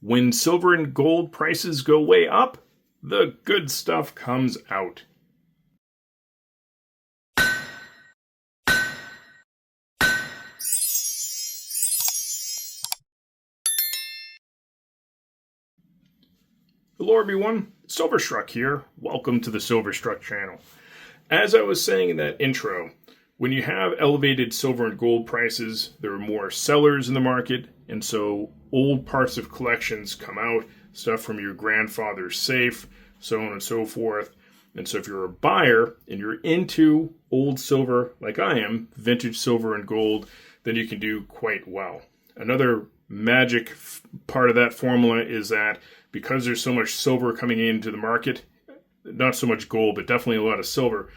When silver and gold prices go way up, the good stuff comes out. Hello everyone, Silverstruck here. Welcome to the Silverstruck channel. As I was saying in that intro, when you have elevated silver and gold prices, there are more sellers in the market, and so old parts of collections come out, stuff from your grandfather's safe, so on and so forth. And so if you're a buyer and you're into old silver like I am, vintage silver and gold, then you can do quite well. Another magic part of that formula is that because there's so much silver coming into the market, not so much gold, but definitely a lot of silver,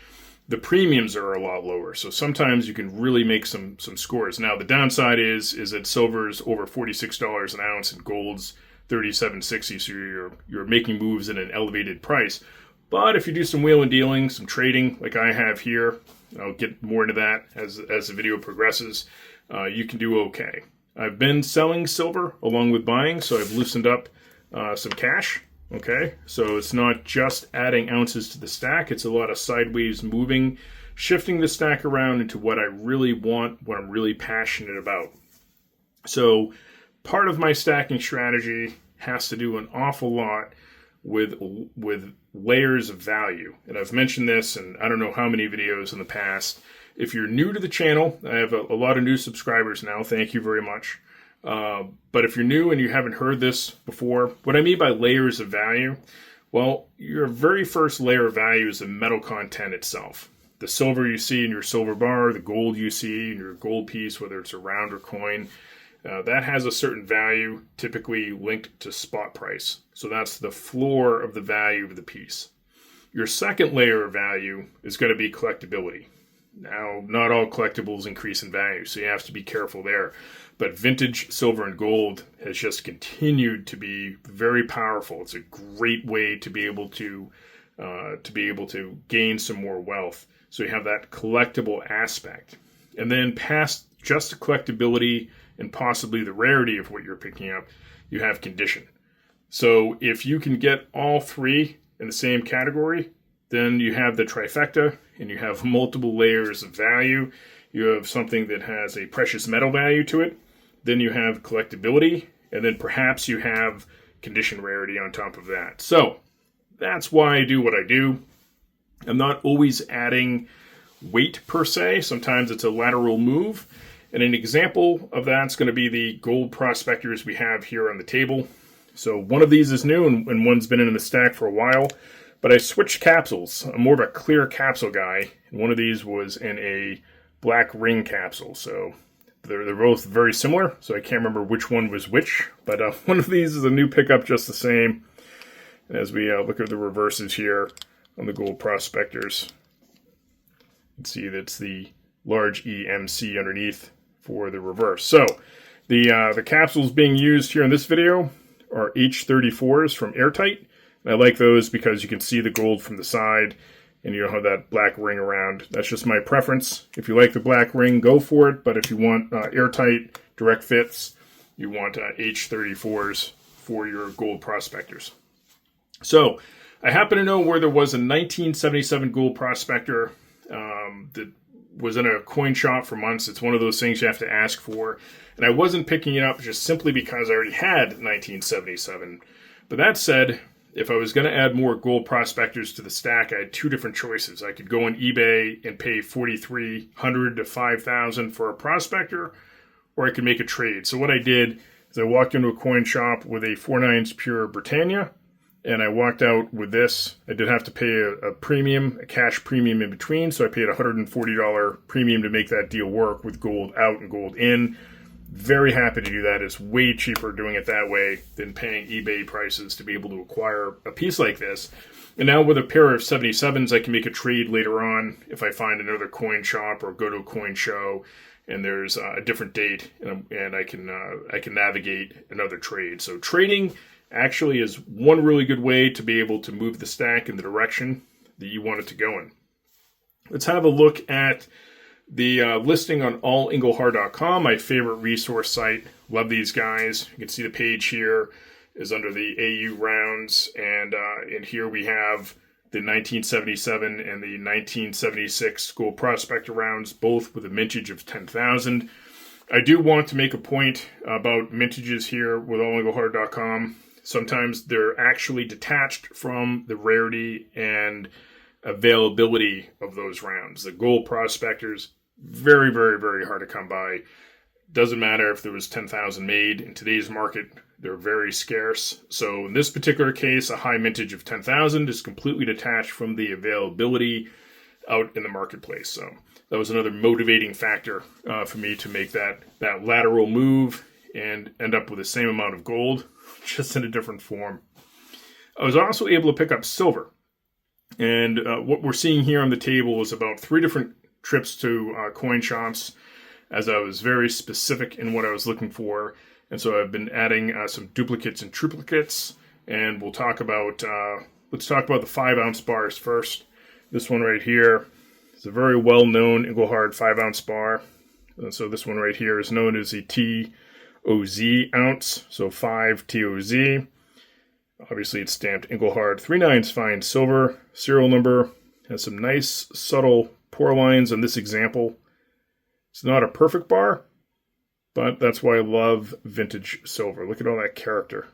the premiums are a lot lower. So sometimes you can really make some scores. Now, the downside is that silver's over $46 an ounce and gold's $37.60, so you're making moves at an elevated price. But if you do some wheeling and dealing, some trading like I have here, I'll get more into that as the video progresses, you can do okay. I've been selling silver along with buying, so I've loosened up some cash. Okay, so it's not just adding ounces to the stack, it's a lot of sideways moving, shifting the stack around into what I really want, what I'm really passionate about. So part of my stacking strategy has to do an awful lot with layers of value. And I've mentioned this in I don't know how many videos in the past. If you're new to the channel, I have a lot of new subscribers now, thank you very much. But if you're new and you haven't heard this before, what I mean by layers of value, well, your very first layer of value is the metal content itself. The silver you see in your silver bar, the gold you see in your gold piece, whether it's a round or coin, that has a certain value typically linked to spot price. So that's the floor of the value of the piece. Your second layer of value is going to be collectability. Now, not all collectibles increase in value, so you have to be careful there. But vintage silver and gold has just continued to be very powerful. It's a great way to be able to gain some more wealth. So you have that collectible aspect, and then past just the collectability and possibly the rarity of what you're picking up, you have condition. So if you can get all three in the same category, then you have the trifecta, and you have multiple layers of value. You have something that has a precious metal value to it. Then you have collectability, and then perhaps you have condition rarity on top of that. So that's why I do what I do. I'm not always adding weight per se. Sometimes it's a lateral move. And an example of that's going to be the gold prospectors we have here on the table. So one of these is new, and one's been in the stack for a while. But I switched capsules. I'm more of a clear capsule guy. And one of these was in a black ring capsule. So they're both very similar. So I can't remember which one was which. But one of these is a new pickup just the same. And as we look at the reverses here on the gold prospectors, you can see that's the large EMC underneath for the reverse. So the capsules being used here in this video are H34s from Airtight. I like those because you can see the gold from the side and you don't have that black ring around. That's just my preference. If you like the black ring, go for it. But if you want airtight, direct fits, you want H34s for your gold prospectors. So I happen to know where there was a 1977 gold prospector that was in a coin shop for months. It's one of those things you have to ask for. And I wasn't picking it up just simply because I already had 1977. But that said, if I was going to add more gold prospectors to the stack, I had two different choices. I could go on eBay and pay $4,300 to $5,000 for a prospector, or I could make a trade. So what I did is I walked into a coin shop with a 4/9 pure Britannia, and I walked out with this. I did have to pay a premium, a cash premium in between, so I paid a $140 premium to make that deal work with gold out and gold in. Very happy to do that. It's way cheaper doing it that way than paying eBay prices to be able to acquire a piece like this. And now with a pair of 77s, I can make a trade later on if I find another coin shop or go to a coin show and there's a different date, and I can navigate another trade. So trading actually is one really good way to be able to move the stack in the direction that you want it to go in. Let's have a look at the listing on allengelhard.com, my favorite resource site. Love these guys. You can see the page here. is under the AU rounds, and in here we have the 1977 and the 1976 gold prospector rounds, both with a mintage of 10,000. I do want to make a point about mintages here with allengelhard.com. Sometimes they're actually detached from the rarity and availability of those rounds. The gold prospectors, very, very, very hard to come by. Doesn't matter if there was 10,000 made. In today's market, they're very scarce. So in this particular case, a high mintage of 10,000 is completely detached from the availability out in the marketplace. So that was another motivating factor for me to make that lateral move and end up with the same amount of gold, just in a different form. I was also able to pick up silver. And what we're seeing here on the table is about 3 different trips to coin shops, as I was very specific in what I was looking for. And so I've been adding some duplicates and triplicates. And we'll talk about, let's talk about the 5-ounce bars first. This one right here is a very well-known Engelhard 5-ounce bar. And so this one right here is known as the TOZ ounce, so 5 TOZ. Obviously it's stamped Engelhard 3/9 fine silver. Serial number has some nice subtle pour lines on this example. It's not a perfect bar, but that's why I love vintage silver. Look at all that character.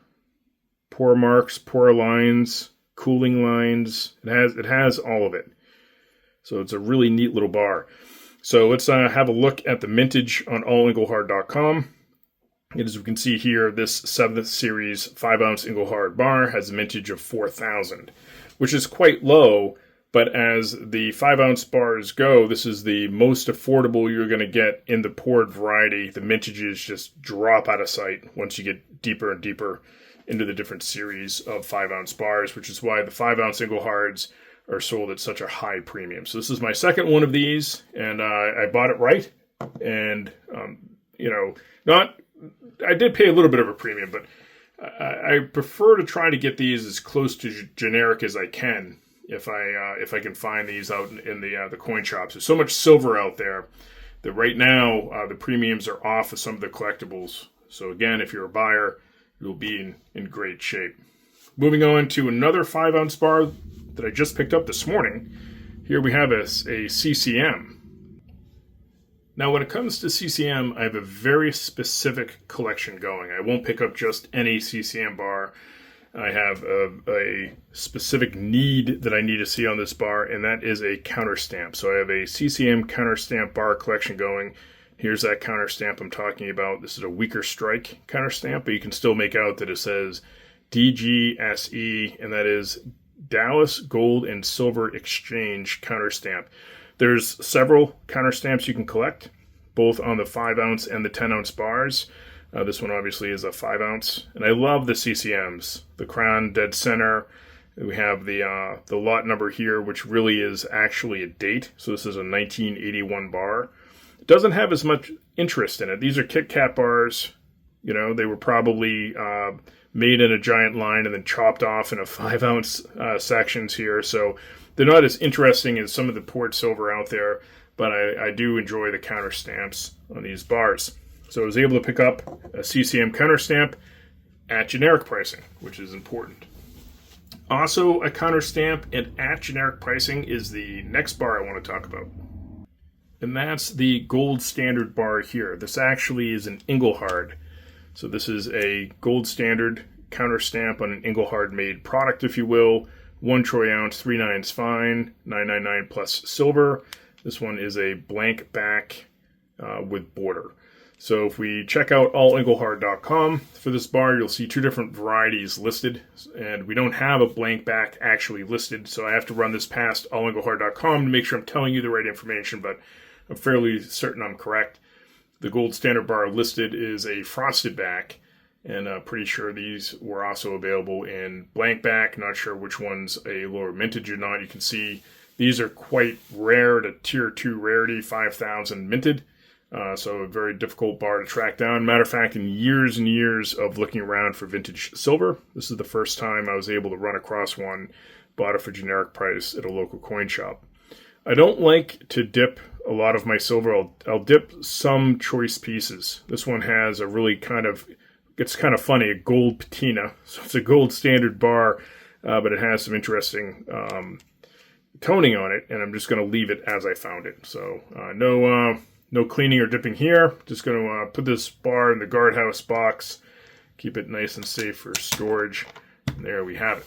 Pour marks, pour lines, cooling lines. It has all of it. So it's a really neat little bar. So let's have a look at the mintage on allengelhard.com. And as we can see here, this 7th series 5-ounce Engelhard bar has a mintage of 4,000, which is quite low. But as the 5-ounce bars go, this is the most affordable you're going to get in the poured variety. The mintages just drop out of sight once you get deeper and deeper into the different series of 5-ounce bars, which is why the 5-ounce Engelhards are sold at such a high premium. So this is my second one of these, and I bought it right. And, I did pay a little bit of a premium, but I prefer to try to get these as close to generic as I can if I can find these out in the coin shops. There's so much silver out there that right now the premiums are off of some of the collectibles. So again, if you're a buyer, you'll be in great shape. Moving on to another 5-ounce bar that I just picked up this morning. Here we have a CCM. Now, when it comes to CCM, I have a very specific collection going. I won't pick up just any CCM bar. I have a specific need that I need to see on this bar, and that is a counterstamp. So I have a CCM counterstamp bar collection going. Here's that counterstamp I'm talking about. This is a weaker strike counterstamp, but you can still make out that it says DGSE, and that is Dallas Gold and Silver Exchange counterstamp. There's several counterstamps you can collect, both on the 5-ounce and the 10-ounce bars. This one obviously is a 5-ounce, and I love the CCMs. The crown dead center. We have the lot number here, which really is actually a date. So this is a 1981 bar. It doesn't have as much interest in it. These are Kit Kat bars. You know, they were probably made in a giant line and then chopped off in a 5-ounce sections here. So they're not as interesting as some of the poured silver out there, but I do enjoy the counterstamps on these bars. So I was able to pick up a CCM counterstamp at generic pricing, which is important. Also, a counterstamp at generic pricing is the next bar I want to talk about. And that's the gold standard bar here. This actually is an Engelhard. So this is a gold standard counterstamp on an Engelhard made product, if you will. 1 troy ounce, 3/9 fine, 999 plus silver. This one is a blank back with border. So if we check out allengelhard.com for this bar, you'll see 2 different varieties listed, and we don't have a blank back actually listed, so I have to run this past allengelhard.com to make sure I'm telling you the right information, but I'm fairly certain I'm correct. The gold standard bar listed is a frosted back, and I'm pretty sure these were also available in blank back. Not sure which one's a lower mintage or not. You can see these are quite rare to tier 2 rarity, 5,000 minted. So a very difficult bar to track down. Matter of fact, in years and years of looking around for vintage silver, this is the first time I was able to run across one, bought it for generic price at a local coin shop. I don't like to dip a lot of my silver. I'll dip some choice pieces. This one has a really kind of it's kind of funny, a gold patina. So it's a gold standard bar, but it has some interesting toning on it, and I'm just going to leave it as I found it. So no cleaning or dipping here. Just going to put this bar in the guardhouse box, keep it nice and safe for storage. And there we have it.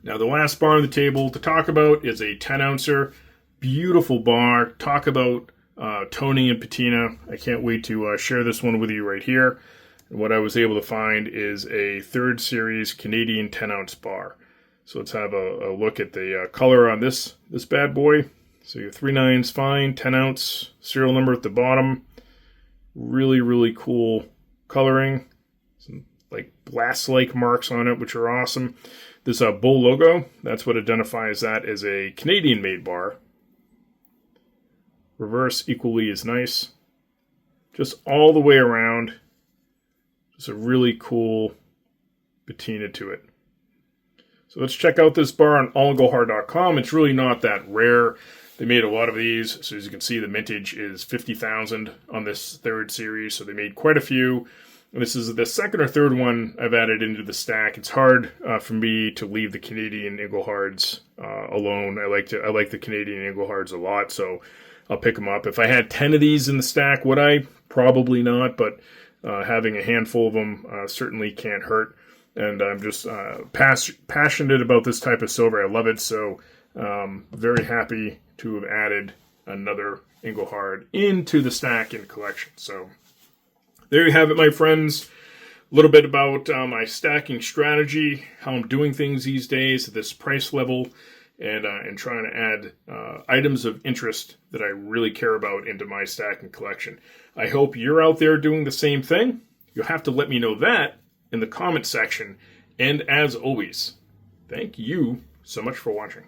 Now the last bar on the table to talk about is a 10-ouncer. Beautiful bar. Talk about toning and patina. I can't wait to share this one with you right here. And what I was able to find is a 3rd series Canadian 10-ounce bar. So let's have a look at the color on this bad boy. So your 3/9's fine, 10-ounce, serial number at the bottom. Really, really cool coloring. Some like blast-like marks on it, which are awesome. This bull logo, that's what identifies that as a Canadian-made bar. Reverse equally as nice. Just all the way around. Just a really cool patina to it. So let's check out this bar on engelhard.com. It's really not that rare. They made a lot of these. So as you can see, the mintage is 50,000 on this 3rd series. So they made quite a few. And this is the 2nd or 3rd one I've added into the stack. It's hard for me to leave the Canadian Engelhards alone. I like the Canadian Engelhards a lot, so I'll pick them up. If I had 10 of these in the stack, would I? Probably not, but having a handful of them certainly can't hurt. And I'm just passionate about this type of silver. I love it, so very happy to have added another Engelhard into the stack and collection. So there you have it, my friends. A little bit about my stacking strategy, how I'm doing things these days at this price level, and trying to add items of interest that I really care about into my stacking collection. I hope you're out there doing the same thing. You'll have to let me know that in the comment section. And as always, thank you so much for watching.